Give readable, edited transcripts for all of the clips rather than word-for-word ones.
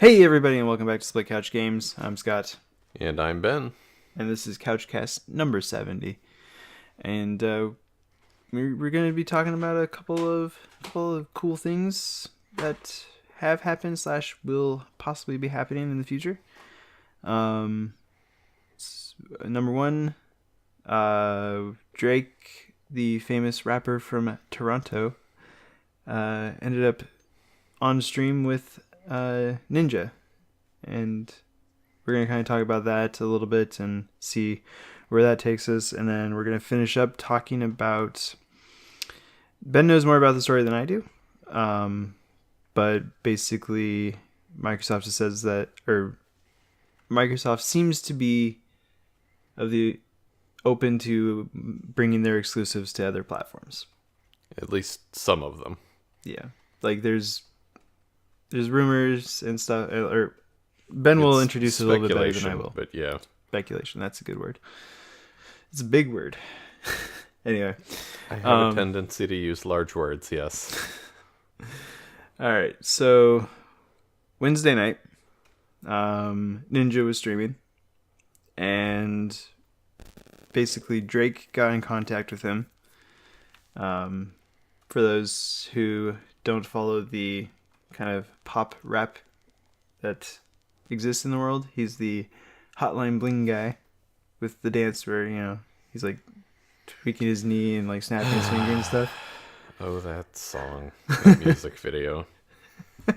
Hey everybody, and welcome back to Split Couch Games. I'm Scott, And I'm Ben. and this is Couchcast number 70. And we're going to be talking about a couple of cool things that have happened slash will possibly be happening in the future. Um, Number one, Drake, the famous rapper from Toronto, ended up on stream with Ninja, and we're going to kind of talk about that a little bit and see where that takes us. And then we're going to finish up talking about... Ben knows more about the story than I do. But basically, Microsoft says that... Or Microsoft seems to be open to bringing their exclusives to other platforms. At least some of them. Yeah. Like, there's rumors and stuff... Or Ben will introduce it a little bit better than I will. But yeah. Speculation, that's a good word. It's a big word. Anyway. I have a tendency to use large words, yes. Alright, so Wednesday night, Ninja was streaming, and basically Drake got in contact with him. For those who don't follow the kind of pop rap that exists in the world, he's the Hotline Bling guy with the dance where, he's like tweaking his knee and like snapping his finger and stuff. Oh, that song. That music video.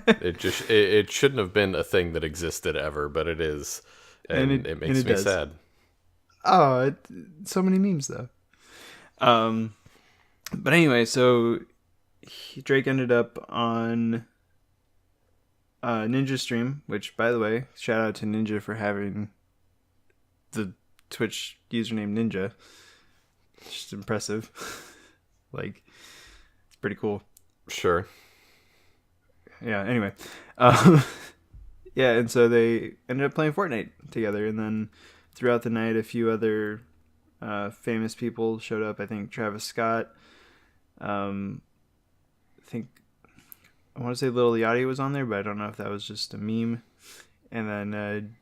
It shouldn't have been a thing that existed ever, but it is. And it makes me sad. Oh, so many memes though. But anyway, so Drake ended up on Ninja stream, which, by the way, shout out to Ninja for having the Twitch username Ninja. Just impressive. Like, it's pretty cool. Sure. Yeah, anyway. Yeah, and so they ended up playing Fortnite together, and then throughout the night, a few other famous people showed up. I think Travis Scott. I want to say Lil Yachty was on there, but I don't know if that was just a meme. And then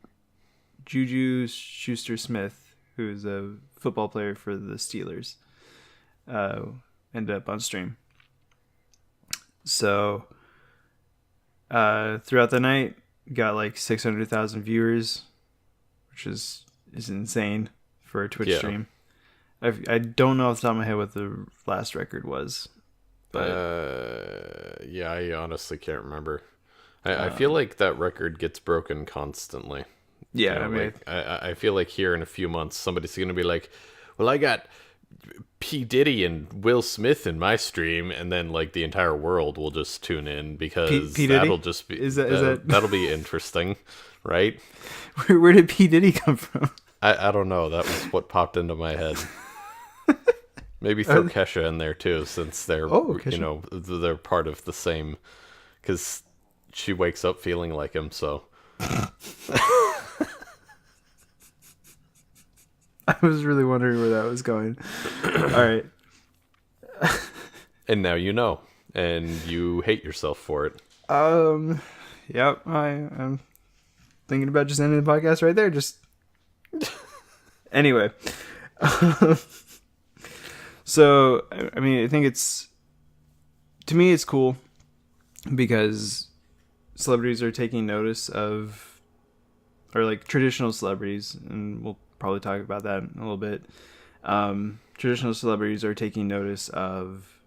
Juju Schuster-Smith, who is a football player for the Steelers, ended up on stream. So throughout the night, got like 600,000 viewers, which is insane for a Twitch stream. I don't know off the top of my head what the last record was. But yeah, I honestly can't remember. I feel like that record gets broken constantly. Yeah, I mean, I feel like here in a few months somebody's going to be like, "Well, I got P. Diddy and Will Smith in my stream," and then like the entire world will just tune in because that'll just be that'll be interesting, right? Where did P. Diddy come from? I don't know. That was what popped into my head. Maybe throw Kesha in there too, since they're they're part of the same. Because she wakes up feeling like him, so. I was really wondering where that was going. All right. And now you know, and you hate yourself for it. Yep. I'm thinking about just ending the podcast right there. Just anyway. So, I mean, I think to me, it's cool because celebrities are taking notice of, or like traditional celebrities, and we'll probably talk about that in a little bit. Traditional celebrities are taking notice of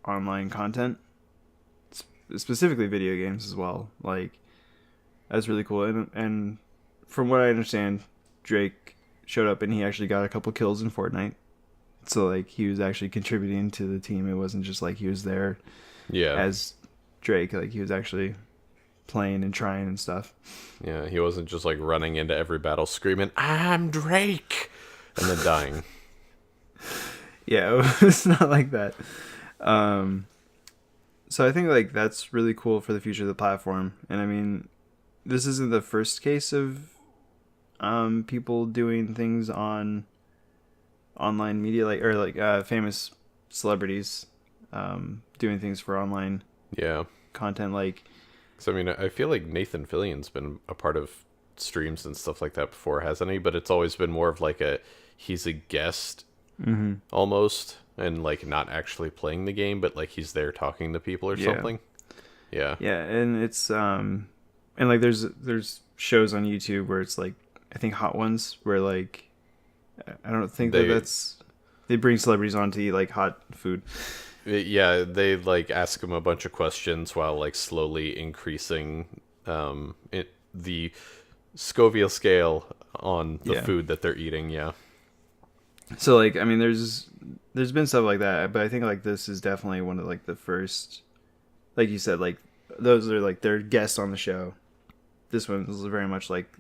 online content, specifically video games as well. Like, that's really cool. And from what I understand, Drake showed up and he actually got a couple kills in Fortnite. So, like, he was actually contributing to the team. It wasn't just, like, he was there as Drake. Like, he was actually playing and trying and stuff. Yeah, he wasn't just, like, running into every battle screaming, "I'm Drake!" and then dying. Yeah, it's not like that. So I think, like, that's really cool for the future of the platform. And, I mean, this isn't the first case of people doing things on online media, like famous celebrities doing things for online content. Like, So I mean, I feel like Nathan Fillion's been a part of streams and stuff like that before, hasn't he? But it's always been more of like he's a guest almost, and like not actually playing the game, but like he's there talking to people or something. Yeah. Yeah, and it's and like there's shows on YouTube where it's like, I think Hot Ones, where like I don't think they bring celebrities on to eat like hot food. Yeah, they like ask him a bunch of questions while like slowly increasing the Scoville scale on the food that they're eating. Yeah. So like, I mean, there's been stuff like that, but I think like this is definitely one of like the first, like you said, like those are like their guests on the show. This one is very much like,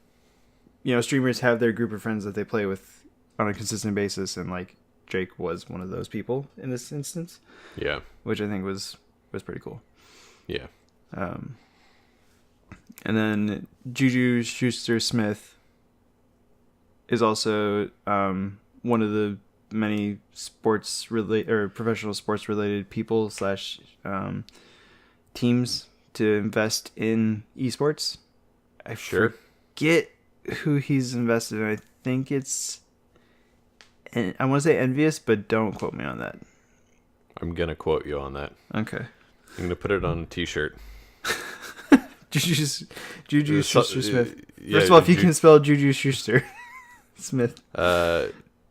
you know, streamers have their group of friends that they play with on a consistent basis, and like Drake was one of those people in this instance. Yeah. Which I think was pretty cool. Yeah. And then Juju Schuster-Smith is also one of the many professional sports related people / teams to invest in esports. I forget who he's invested in. I think it's, and I want to say Envious, but don't quote me on that. I'm gonna quote you on that. Okay. I'm gonna put it on a t-shirt. Juju Schuster-Smith. First of all, if you can spell Juju Schuster Smith.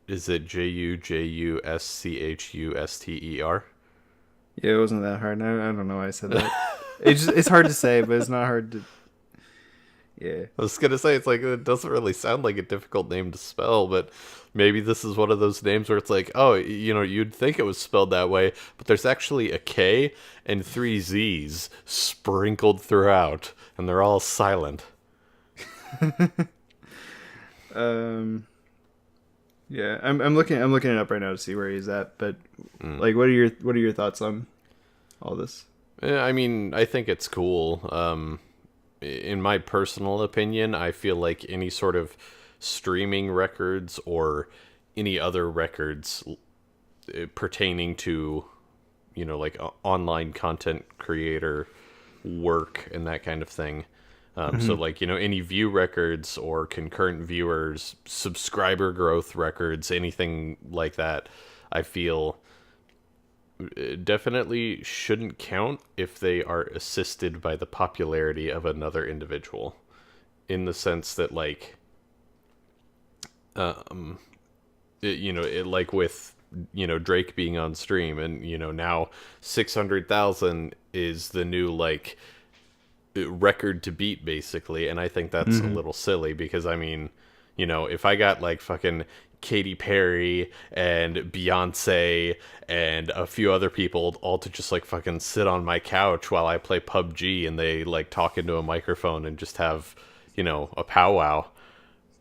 Is it Jujuschuster? Yeah, it wasn't that hard. I don't know why I said that. It's hard to say, but it's not hard to. Yeah. I was gonna say, it's like, it doesn't really sound like a difficult name to spell, but maybe this is one of those names where it's like, oh, you know, you'd think it was spelled that way, but there's actually a K and 3 Z's sprinkled throughout, and they're all silent. Yeah, I'm looking it up right now to see where he's at, but like, what are your thoughts on all this? Yeah, I mean, I think it's cool. In my personal opinion, I feel like any sort of streaming records or any other records pertaining to, you know, like online content creator work and that kind of thing. So like, you know, any view records or concurrent viewers, subscriber growth records, anything like that, I feel definitely shouldn't count if they are assisted by the popularity of another individual, in the sense that like like with, you know, Drake being on stream, and you know, now 600,000 is the new like record to beat basically, and I think that's a little silly, because I mean, you know, if I got like fucking Katy Perry and Beyonce and a few other people all to just like fucking sit on my couch while I play PUBG, and they like talk into a microphone and just have, you know, a powwow,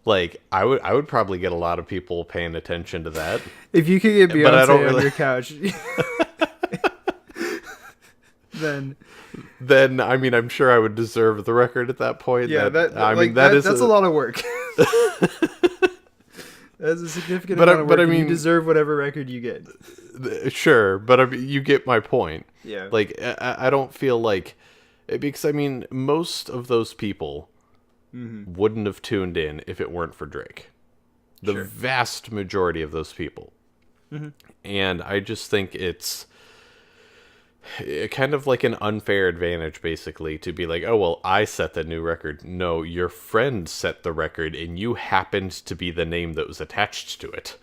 like I would probably get a lot of people paying attention to that. If you could get Beyonce on your couch, then I mean, I'm sure I would deserve the record at that point. Yeah, that's a lot of work. That's a significant amount of work. But I mean, you deserve whatever record you get. Sure, but I mean, you get my point. Yeah. Like, I don't feel like, because I mean, most of those people wouldn't have tuned in if it weren't for Drake. The vast majority of those people. And I just think it's kind of like an unfair advantage, basically, to be like, oh, well, I set the new record. No, your friend set the record, and you happened to be the name that was attached to it.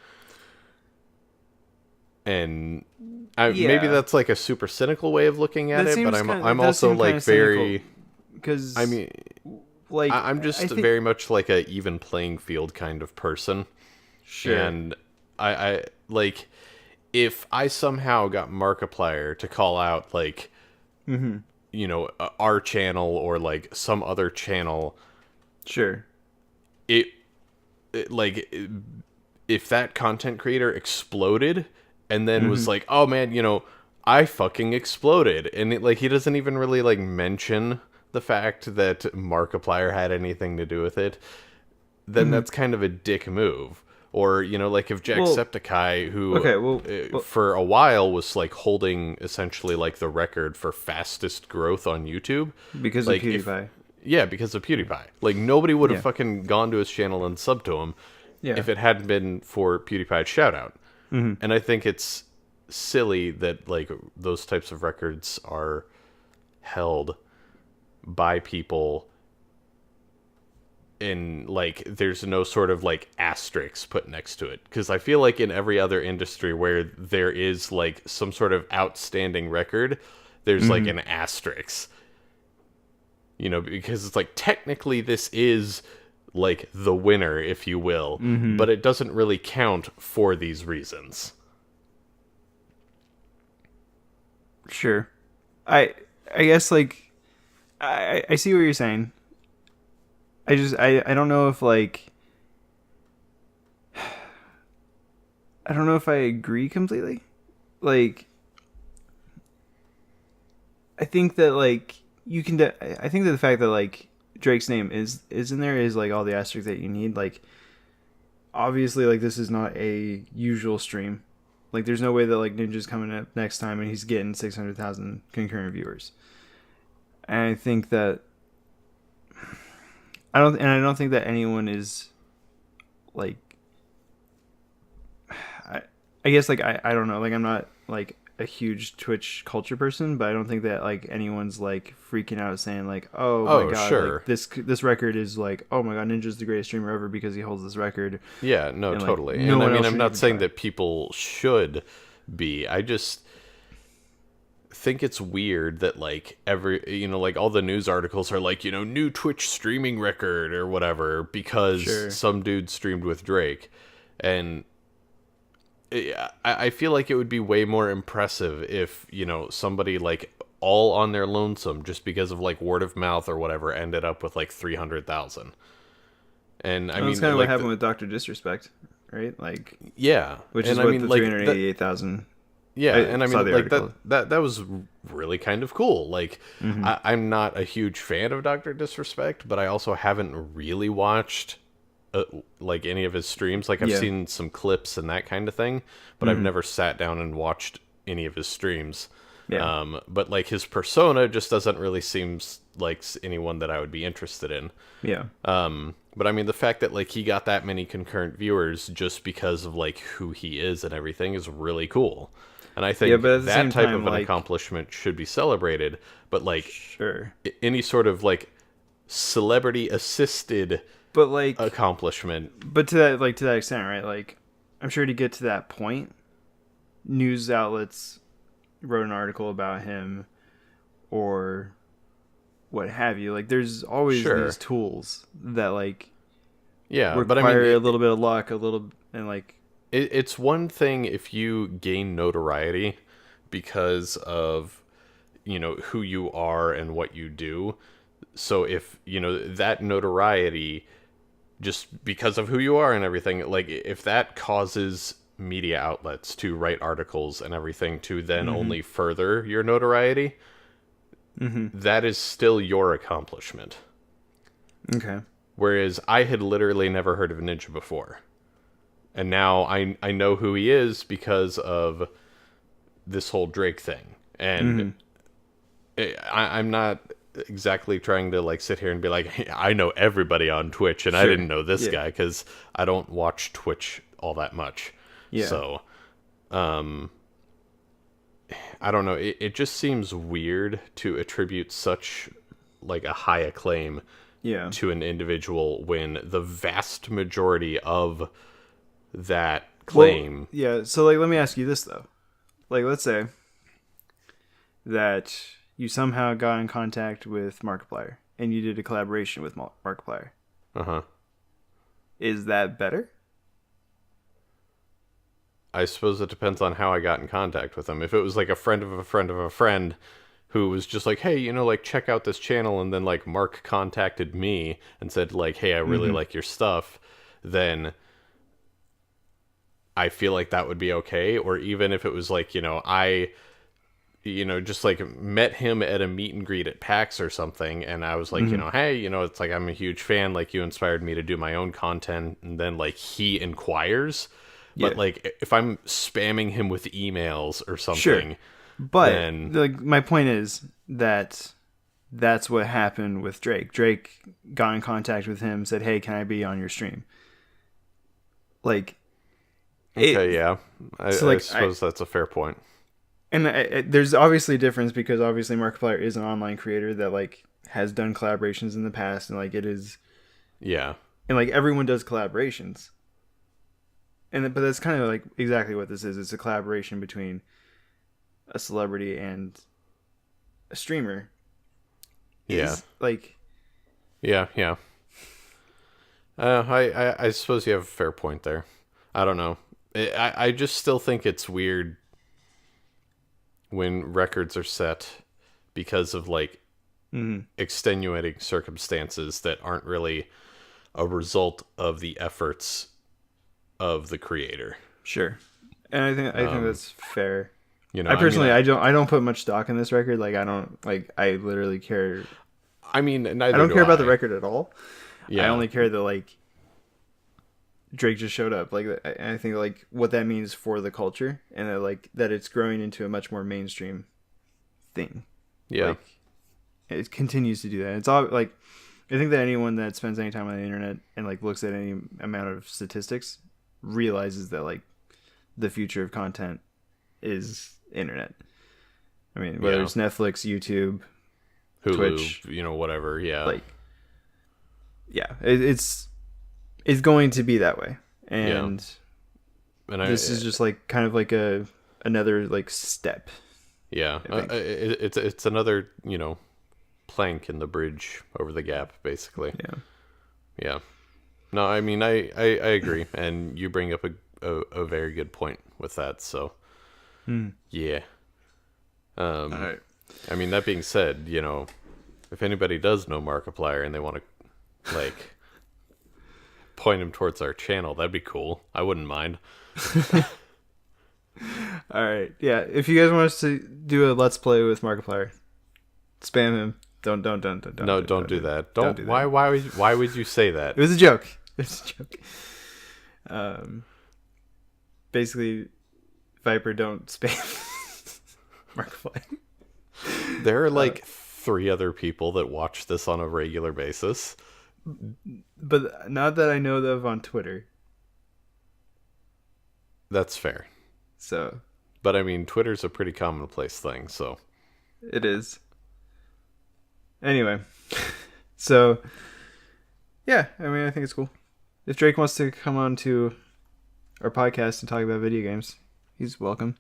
And maybe that's like a super cynical way of looking at it, but I'm also like very, because I mean, like I'm just very much like a even playing field kind of person. Sure. And I like, if I somehow got Markiplier to call out like, you know, our channel or like some other channel, sure, it like, if that content creator exploded and then was like, oh man, you know, I fucking exploded, and it, like, he doesn't even really like mention the fact that Markiplier had anything to do with it, then that's kind of a dick move. Or, like if Well, Jacksepticeye, who okay, for a while was like holding essentially like the record for fastest growth on YouTube. because of Like if PewDiePie. Yeah, because of PewDiePie. Like nobody would have Yeah, fucking gone to his channel and subbed to him yeah. if it hadn't been for PewDiePie's shout out. And I think it's silly that like those types of records are held by people in like there's no sort of like asterisk put next to it, because I feel like in every other industry where there is like some sort of outstanding record, there's like an asterisk, because it's like technically this is like the winner, if you will, but it doesn't really count for these reasons. Sure. I guess like I see what you're saying. I don't know if like I don't know if I agree completely. Like I think that like you can I think that the fact that like Drake's name is in there is like all the asterisks that you need. Like obviously like this is not a usual stream. Like there's no way that like Ninja's coming up next time and he's getting 600,000 concurrent viewers. And I think that I don't think that anyone is like I guess like I don't know, like I'm not like a huge Twitch culture person, but I don't think that like anyone's like freaking out saying like, "Oh my god, Sure. like this record is like, oh my god, Ninja's the greatest streamer ever because he holds this record." Yeah, no, And, like, totally. no And I one mean, else I'm should not even saying try. that people should be. I just think it's weird that like like all the news articles are like, new Twitch streaming record or whatever because Sure. some dude streamed with Drake. And I feel like it would be way more impressive if, somebody like all on their lonesome just because of like word of mouth or whatever ended up with like 300,000. And I Well, mean, that's kind of what like, happened with Doctor Disrespect, right? Like, yeah. which And is I what mean, the like, 388,000. yeah, and I saw mean, the like article. that was really kind of cool. Like, I'm not a huge fan of Doctor Disrespect, but I also haven't really watched like any of his streams. Like, I've Yeah. seen some clips and that kind of thing, but I've never sat down and watched any of his streams. Yeah. But like his persona just doesn't really seem like anyone that I would be interested in. Yeah. But I mean, the fact that like he got that many concurrent viewers just because of like who he is and everything is really cool. And I think but at the that same type time, of an like- accomplishment should be celebrated. But like Sure. any sort of like celebrity assisted But like accomplishment. but to that extent, right? Like I'm sure to get to that point, news outlets wrote an article about him or what have you. Like there's always Sure. these tools that like Yeah, require but I mean, a little bit of luck, a little and like it's one thing if you gain notoriety because of who you are and what you do. So if that notoriety just because of who you are and everything, like if that causes media outlets to write articles and everything to then only further your notoriety, that is still your accomplishment. okay. Whereas I had literally never heard of Ninja before. And now I know who he is because of this whole Drake thing. And I'm not exactly trying to like sit here and be like, hey, I know everybody on Twitch and I Sure. didn't know this Yeah. guy, because I don't watch Twitch all that much. Yeah. So, I don't know. It just seems weird to attribute such like a high acclaim Yeah. to an individual when the vast majority of that claim. Well, yeah, so like let me ask you this though. Like let's say that you somehow got in contact with Markiplier and you did a collaboration with Markiplier. Uh-huh. Is that better? I suppose it depends on how I got in contact with him. If it was like a friend of a friend of a friend who was just like, hey, like check out this channel, and then like Mark contacted me and said like, hey, I really like your stuff, then I feel like that would be okay. Or even if it was like, just like met him at a meet and greet at PAX or something, and I was like, hey, it's like I'm a huge fan, like you inspired me to do my own content, and then like he inquires, Yeah. but like if I'm spamming him with emails or Sure. something, But then like my point is that that's what happened with Drake. Drake got in contact with him, said, "Hey, can I be on your stream?" Like, okay, yeah, I suppose that's a fair point. And there's obviously a difference because obviously Markiplier is an online creator that like has done collaborations in the past, and like it is, Yeah, and like everyone does collaborations, but that's kind of like exactly what this is. It's a collaboration between a celebrity and a streamer. Yeah. Like, yeah. I suppose you have a fair point there. I don't know. I just still think it's weird when records are set because of like extenuating circumstances that aren't really a result of the efforts of the creator. Sure. And I think that's fair. You know, I personally, I don't put much stock in this record. Like, I don't like. I literally care. I mean, I don't care about the record at all. Yeah. I only care that like Drake just showed up. Like, I think like what that means for the culture, and that like that it's growing into a much more mainstream thing. Yeah. Like, it continues to do that. It's all like, I think that anyone that spends any time on the internet and like looks at any amount of statistics realizes that like the future of content is internet. I mean, whether it's Netflix, YouTube, Hulu, Twitch, whatever. Yeah. Like, yeah, it's going to be that way, and this is just like kind of like another like step. Yeah, it's another plank in the bridge over the gap, basically. Yeah. No, I mean I agree, and you bring up a very good point with that. So yeah. All right. I mean, that being said, if anybody does know Markiplier and they want to like point him towards our channel, that'd be cool. I wouldn't mind. All right, yeah. If you guys want us to do a let's play with Markiplier, spam him. Don't No, don't do that. Don't do that. Why would you say that? It was a joke. Basically, Viper, don't spam Markiplier. There are like 3 other people that watch this on a regular basis, but not that I know of on Twitter. That's fair. So, but I mean, Twitter's a pretty commonplace thing, so it is. Anyway, so yeah, I mean, I think it's cool. If Drake wants to come on to our podcast and talk about video games, he's welcome.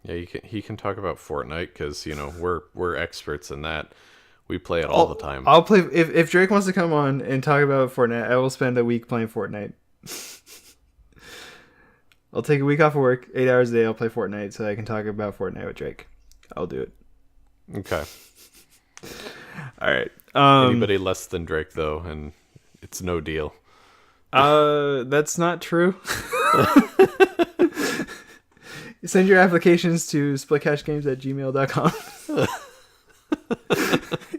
Yeah, he can talk about Fortnite because we're experts in that. We play it all the time. I'll play if Drake wants to come on and talk about Fortnite. I will spend a week playing Fortnite. I'll take a week off of work, 8 hours a day. I'll play Fortnite so I can talk about Fortnite with Drake. I'll do it. Okay. All right. Anybody less than Drake though, and it's no deal. That's not true. Send your applications to splitcashgames@gmail.com.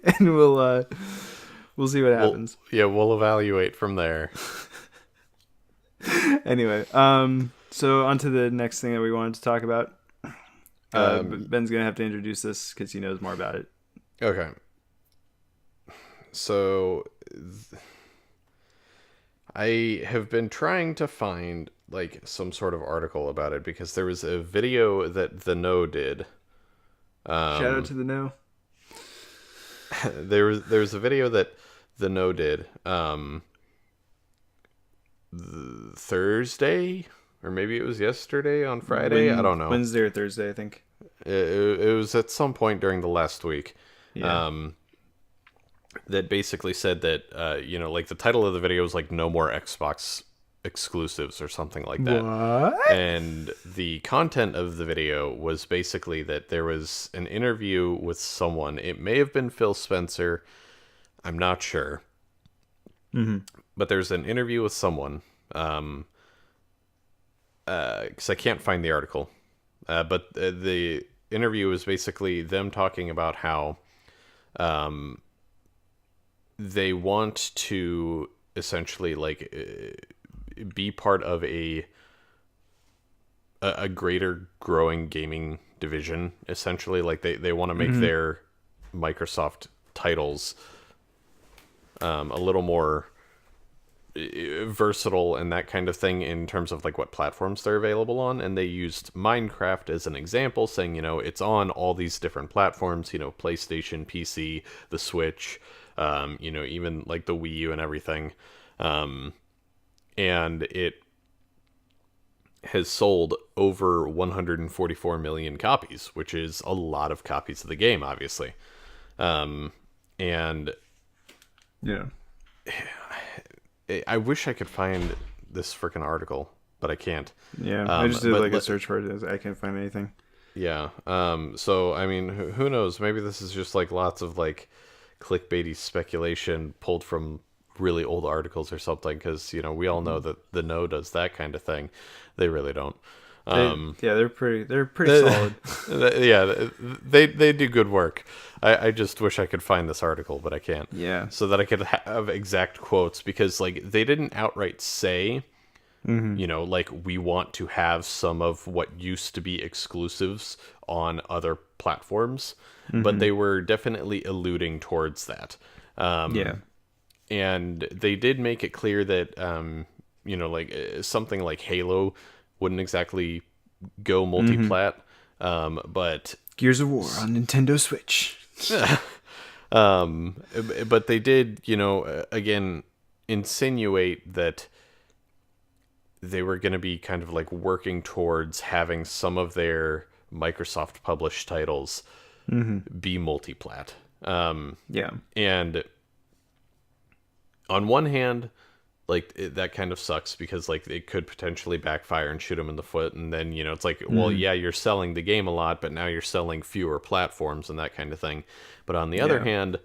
And we'll see what happens. We'll evaluate from there. Anyway, so on to the next thing that we wanted to talk about. Ben's gonna have to introduce this because he knows more about it. Okay. So I have been trying to find like some sort of article about it because there was a video that The No did. Shout out to The No. there was a video that The No did Thursday, or maybe it was yesterday on Friday. I don't know. Wednesday or Thursday, I think. It was at some point during the last week. Yeah. That basically said that like the title of the video was like "No More Xbox Exclusives" or something like that. What? And the content of the video was basically that there was an interview with someone. It may have been Phil Spencer. I'm not sure. Mm-hmm. But there's an interview with someone. Because I can't find the article. But the interview was basically them talking about how they want to essentially like be part of a greater growing gaming division. Essentially, like they want to make their Microsoft titles a little more versatile and that kind of thing in terms of like what platforms they're available on. And they used Minecraft as an example, saying, it's on all these different platforms, PlayStation, PC, the Switch, even like the Wii U and everything. And it has sold over 144 million copies, which is a lot of copies of the game, obviously. And yeah, I wish I could find this freaking article, but I can't. Yeah, I just did like a search for it. I can't find anything. Yeah. So I mean, who knows? Maybe this is just like lots of like clickbaity speculation pulled from really old articles or something, because we all know that the No does that kind of thing. They really don't. They're pretty solid. Yeah, they do good work. I just wish I could find this article, but I can't. Yeah. So that I could have exact quotes, because like they didn't outright say, like we want to have some of what used to be exclusives on other platforms, but they were definitely alluding towards that. Yeah. And they did make it clear that, like something like Halo wouldn't exactly go multi-plat, but Gears of War on Nintendo Switch. But they did, again, insinuate that they were going to be kind of like working towards having some of their Microsoft published titles be multi-plat. Yeah. And on one hand, like that kind of sucks, because like it could potentially backfire and shoot them in the foot, and then it's like, well, yeah, you're selling the game a lot, but now you're selling fewer platforms and that kind of thing. But on the other hand,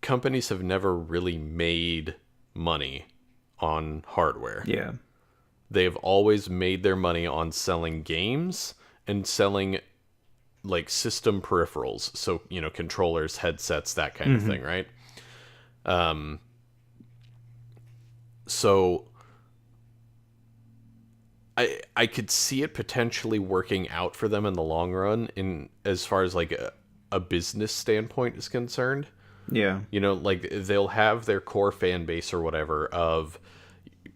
companies have never really made money on hardware. Yeah, they've always made their money on selling games and selling like system peripherals, so controllers, headsets, that kind of thing, right? So I could see it potentially working out for them in the long run, in as far as like a business standpoint is concerned. Yeah. Like they'll have their core fan base or whatever of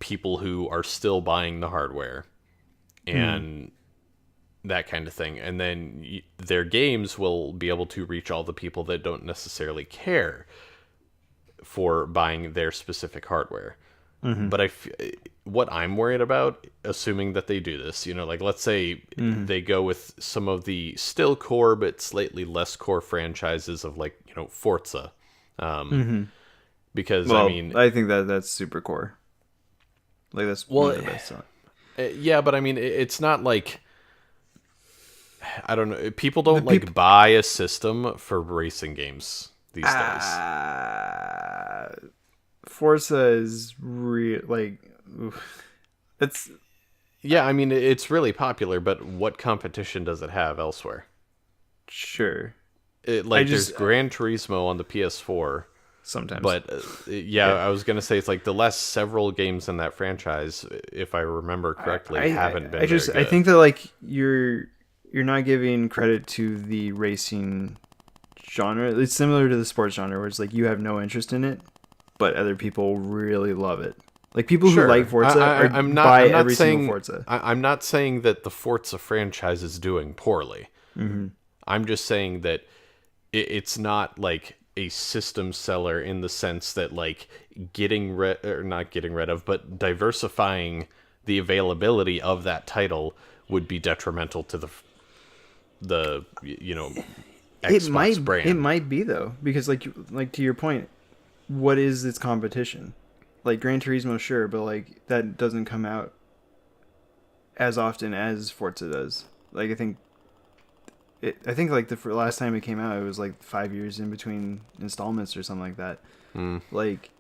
people who are still buying the hardware and that kind of thing. And then their games will be able to reach all the people that don't necessarily care for buying their specific hardware. But what I'm worried about, assuming that they do this, like let's say they go with some of the still core but slightly less core franchises of like, Forza. Because I think that's super core. Like that's one of the best. Yeah, but I mean, it's not like, I don't know. People don't buy a system for racing games these days. Forza is real, like, it's. Yeah, I mean, it's really popular, but what competition does it have elsewhere? Sure. There's Gran Turismo on the PS4. Sometimes. But, I was going to say, it's like the last several games in that franchise, if I remember correctly, haven't been very good. I think that, like, you're not giving credit to the racing genre. It's similar to the sports genre, where it's like you have no interest in it, but other people really love it. Like people who like Forza buy every single Forza. I'm not saying that the Forza franchise is doing poorly. I'm just saying that it's not like a system seller in the sense that like not getting rid of, but diversifying the availability of that title would be detrimental to the Xbox brand. It might be though, because like to your point, what is its competition? Like Gran Turismo, sure, but like that doesn't come out as often as Forza does. Like I think like the last time it came out, it was like 5 years in between installments or something like that. Like,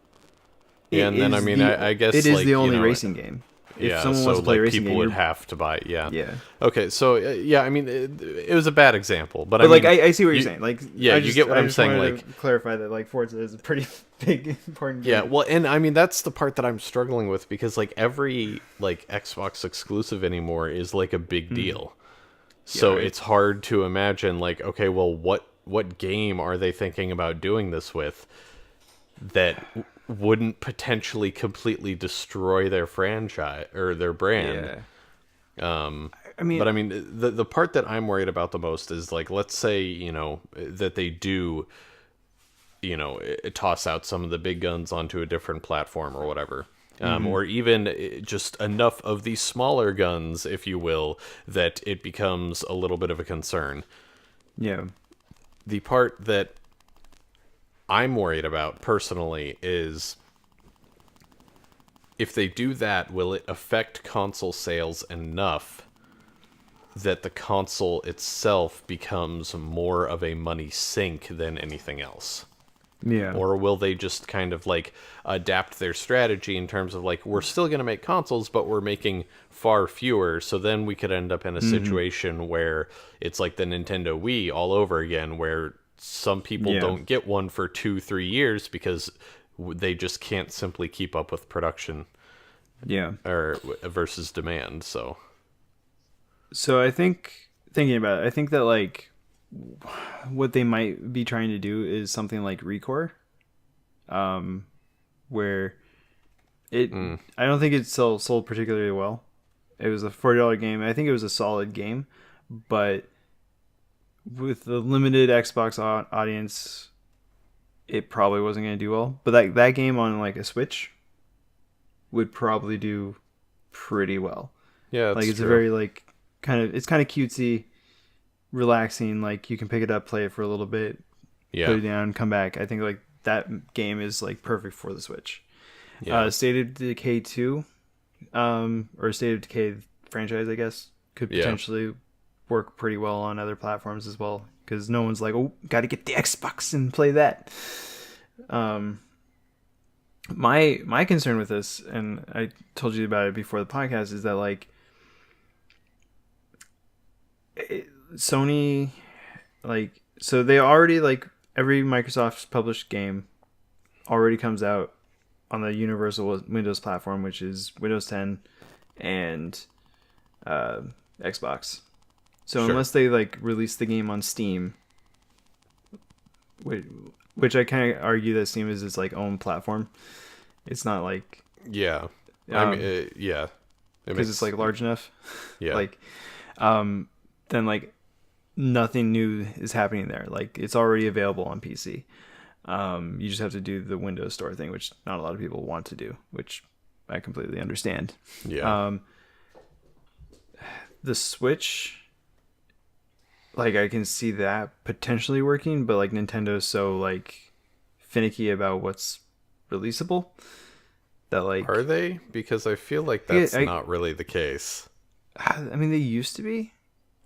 I guess it is like, the only racing game. if Yeah, someone so wants to play a like racing people game, would you're have to buy. Yeah. yeah. Okay, so yeah, I mean, it was a bad example, but I But like mean, I see what you're you, saying. Like yeah, you get what I I'm just saying. wanted Like, to clarify that like Forza is a pretty big important yeah, game. well, and I mean that's the part that I'm struggling with because like every like Xbox exclusive anymore is like a big deal. Yeah, So right. it's hard to imagine like, okay, well, what game are they thinking about doing this with that wouldn't potentially completely destroy their franchise or their brand? Yeah. Um, I mean, but I mean, the part that I'm worried about the most is like, let's say, that they do, toss out some of the big guns onto a different platform or whatever. Or even just enough of these smaller guns, if you will, that it becomes a little bit of a concern. yeah. The part that I'm worried about personally is if they do that, will it affect console sales enough that the console itself becomes more of a money sink than anything else? Yeah. Or will they just kind of like adapt their strategy in terms of like, we're still going to make consoles, but we're making far fewer. So then we could end up in a situation where it's like the Nintendo Wii all over again, where some people Yeah. don't get one for 2-3 years because they just can't simply keep up with production Yeah. or versus demand. So I think thinking about it, I think that like what they might be trying to do is something like Recore, where it I don't think it sold particularly well. It was a $40 game. I think it was a solid game, but with the limited Xbox audience, it probably wasn't going to do well. But that game on like a Switch would probably do pretty well. Yeah, Like that's it's a true. very like it's kind of cutesy, relaxing. Like you can pick it up, play it for a little bit, Yeah. put it down, come back. I think like that game is like perfect for the Switch. Yeah. State of Decay 2, or State of Decay franchise, I guess, could Yeah. potentially work pretty well on other platforms as well. Because no one's like, oh, got to get the Xbox and play that. My concern with this, and I told you about it before the podcast, is that like Sony, like, so they already like every Microsoft published game already comes out on the Universal Windows platform, which is Windows 10 and Xbox. So Sure. unless they like release the game on Steam, which I kind of argue that Steam is its like own platform, it's not like Yeah. I mean, yeah. because it's like large enough. Yeah. Like, then like nothing new is happening there. Like it's already available on PC. You just have to do the Windows Store thing, which not a lot of people want to do, which I completely understand. Yeah. The Switch, like I can see that potentially working, but like Nintendo's so like finicky about what's releasable that like Are they? Because I feel like that's I not really the case. I mean they used to be.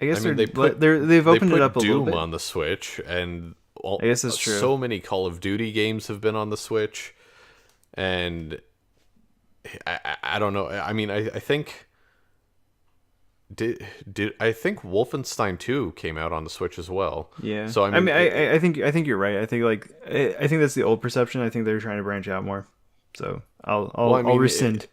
I guess I mean, they've opened it up a little Doom bit. on the Switch, and I guess that's true. so many Call of Duty games have been on the Switch, and I don't know. I mean, I think did I think Wolfenstein 2 came out on the Switch as well. Yeah. So I mean, I think you're right. I think like I think that's the old perception. I think they're trying to branch out more. So I'll rescind.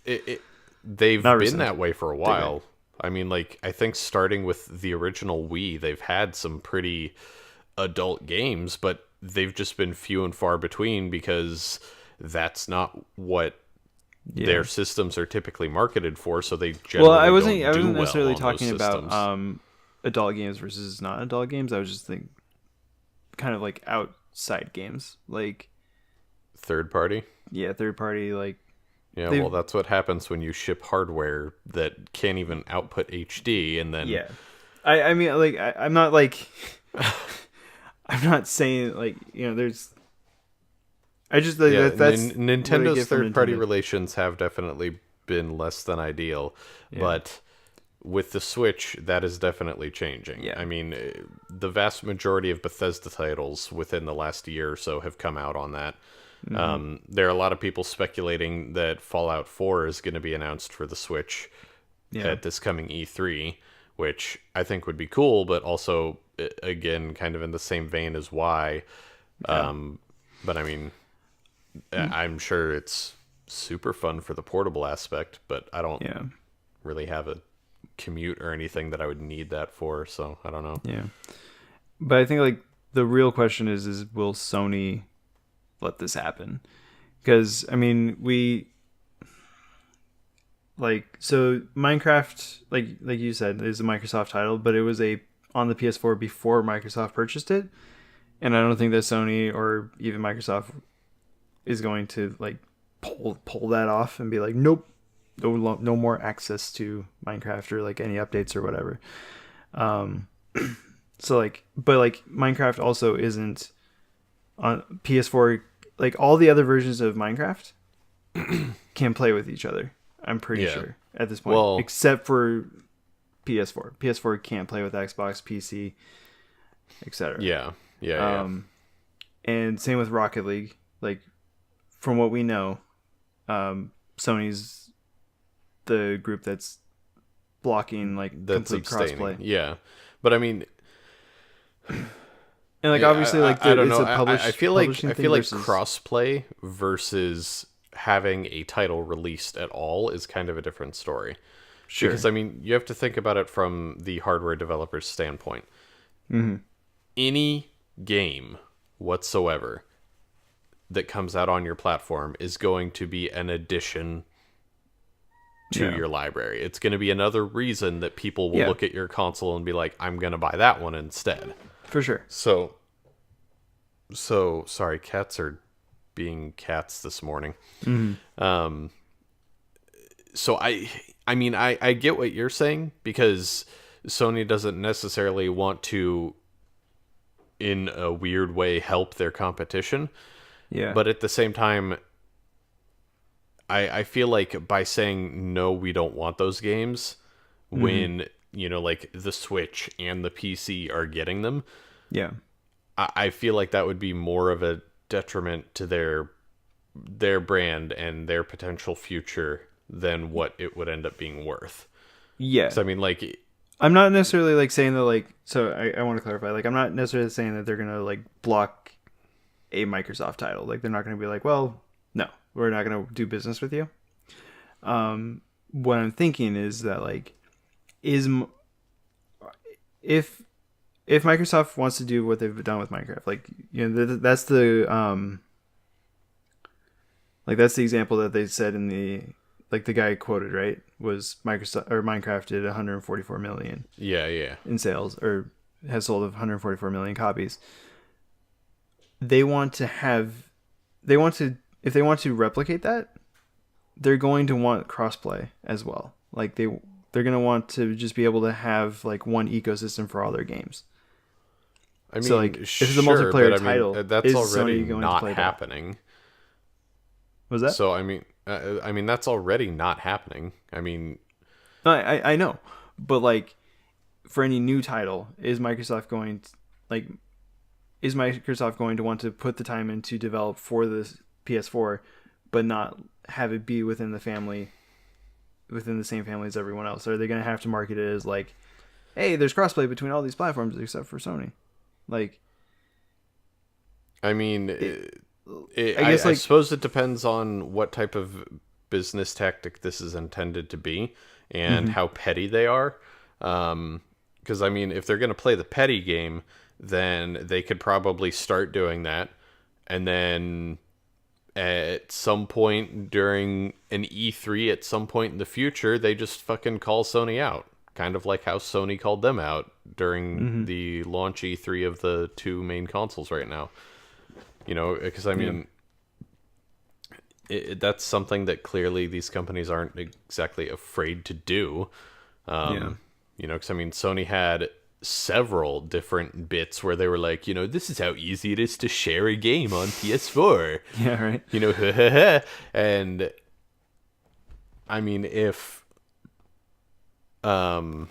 They've Not been rescind. that way for a while. I mean, like I think starting with the original Wii, they've had some pretty adult games, but they've just been few and far between because that's not what their systems are typically marketed for. So they generally I wasn't don't do necessarily well on talking those about systems. adult games versus not adult games. I was just thinking kind of like outside games, like Third party. yeah, third party, like Yeah, they've- well, that's what happens when you ship hardware that can't even output HD, and then yeah. I mean like I'm not like I'm not saying like there's. I just like yeah, that's Nintendo's third-party Nintendo. relations have definitely been less than ideal, but with the Switch, that is definitely changing. Yeah. I mean, the vast majority of Bethesda titles within the last year or so have come out on that. There are a lot of people speculating that Fallout 4 is going to be announced for the Switch at this coming E3, which I think would be cool, but also, again, kind of in the same vein as Y. But I mean, I'm sure it's super fun for the portable aspect, but I don't really have a commute or anything that I would need that for, so I don't know. Yeah. But I think like the real question is will Sony let this happen? Because I mean, so Minecraft, like you said, is a Microsoft title, but it was on the PS4 before Microsoft purchased it, and I don't think that Sony or even Microsoft is going to like pull that off and be like, nope, no more access to Minecraft or like any updates or whatever. So like, but like Minecraft also isn't on PS4. Like all the other versions of Minecraft can play with each other. I'm pretty sure at this point, except for PS4. PS4 can't play with Xbox, PC, etc. Yeah. And same with Rocket League. Like from what we know, Sony's the group that's blocking like complete crossplay. Yeah, but I mean, and like obviously, like I don't know. I feel like crossplay versus having a title released at all is kind of a different story. Sure. Because I mean, you have to think about it from the hardware developer's standpoint. Any game whatsoever that comes out on your platform is going to be an addition to your library. It's going to be another reason that people will look at your console and be like, I'm going to buy that one instead. For sure. So sorry, cats are being cats this morning. So I mean, I get what you're saying, because Sony doesn't necessarily want to, in a weird way, help their competition. Yeah. But at the same time, I feel like by saying, no, we don't want those games, when, you know, like the Switch and the PC are getting them. Yeah. I feel like that would be more of a detriment to their brand and their potential future than what it would end up being worth. Yeah. So I mean, like, I'm not necessarily like saying that, like, so I want to clarify, like, I'm not necessarily saying that they're going to like block a Microsoft title. Like, they're not going to be like, well, no, we're not going to do business with you. What I'm thinking is that, like, if Microsoft wants to do what they've done with Minecraft, like, you know, that's the example that they said in the, like, the guy quoted, right, was Microsoft or Minecraft did 144 million in sales, or has sold 144 million copies. If they want to replicate that, they're going to want crossplay as well. Like they're going to want to just be able to have like one ecosystem for all their games. I mean, so like if it's a multiplayer title, that's already not happening. Was that? So I mean that's already not happening. I mean, I know, but like for any new title, is Microsoft going to want to put the time in to develop for the PS4, but not have it be within the same family as everyone else? Are they going to have to market it as like, hey, there's crossplay between all these platforms except for Sony? Like, I mean, I suppose it depends on what type of business tactic this is intended to be and how petty they are. Because, I mean, if they're going to play the petty game, then they could probably start doing that. And then at some point during an E3, at some point in the future, they just fucking call Sony out. Kind of like how Sony called them out during the launch E3 of the two main consoles right now. You know, because, I mean, that's something that clearly these companies aren't exactly afraid to do. You know, because, I mean, Sony had several different bits where they were like, you know, this is how easy it is to share a game on PS4. Yeah, right. You know, and I mean, if Sony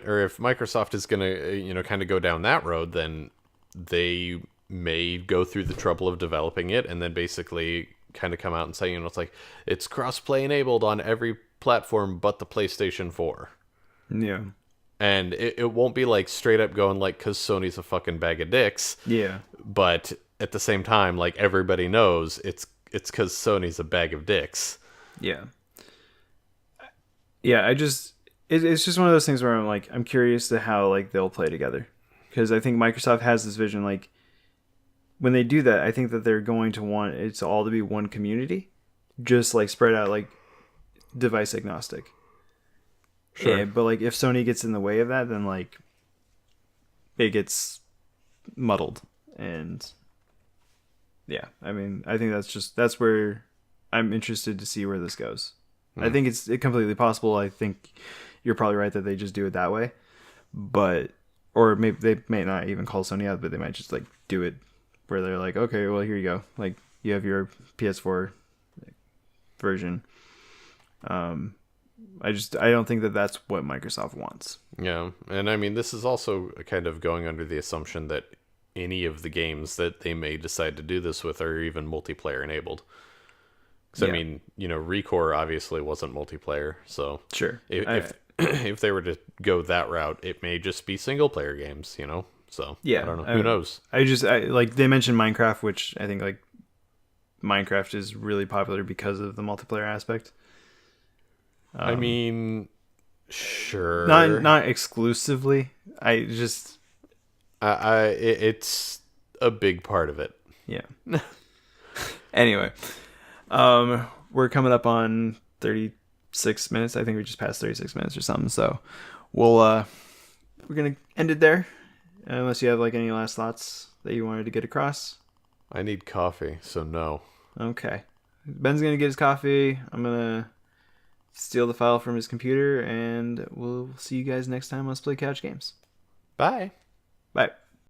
or if Microsoft is gonna, you know, kind of go down that road, then they may go through the trouble of developing it and then basically kind of come out and say, it's like, it's cross-play enabled on every platform but the PlayStation 4. Yeah. And it won't be like straight up going like, because Sony's a fucking bag of dicks. Yeah. But at the same time, like, everybody knows it's because Sony's a bag of dicks. Yeah. Yeah, it's just one of those things where I'm curious to how like they'll play together, because I think Microsoft has this vision, like when they do that, I think that they're going to want it's all to be one community, just like spread out, like device agnostic. Sure. Yeah, but like if Sony gets in the way of that, then like it gets muddled. And yeah, I mean, I think that's where I'm interested to see where this goes. I think it's completely possible. I think you're probably right that they just do it that way, but or maybe they may not even call Sony out, but they might just like do it where they're like, okay, well, here you go, like you have your PS4 version. I don't think that that's what Microsoft wants. Yeah, and I mean, this is also kind of going under the assumption that any of the games that they may decide to do this with are even multiplayer enabled. Because, yeah. I mean, Recore obviously wasn't multiplayer, so sure. If they were to go that route, it may just be single player games, So yeah, I don't know. Who knows? I like they mentioned Minecraft, which I think like Minecraft is really popular because of the multiplayer aspect. I mean, sure, not exclusively. It's a big part of it. Yeah. Anyway, we're coming up on 36 minutes. I think we just passed 36 minutes or something. So we're gonna end it there, unless you have like any last thoughts that you wanted to get across. I need coffee, so no. Okay, Ben's gonna get his coffee. I'm gonna steal the file from his computer, and we'll see you guys next time on Split Couch Games. Bye. Bye.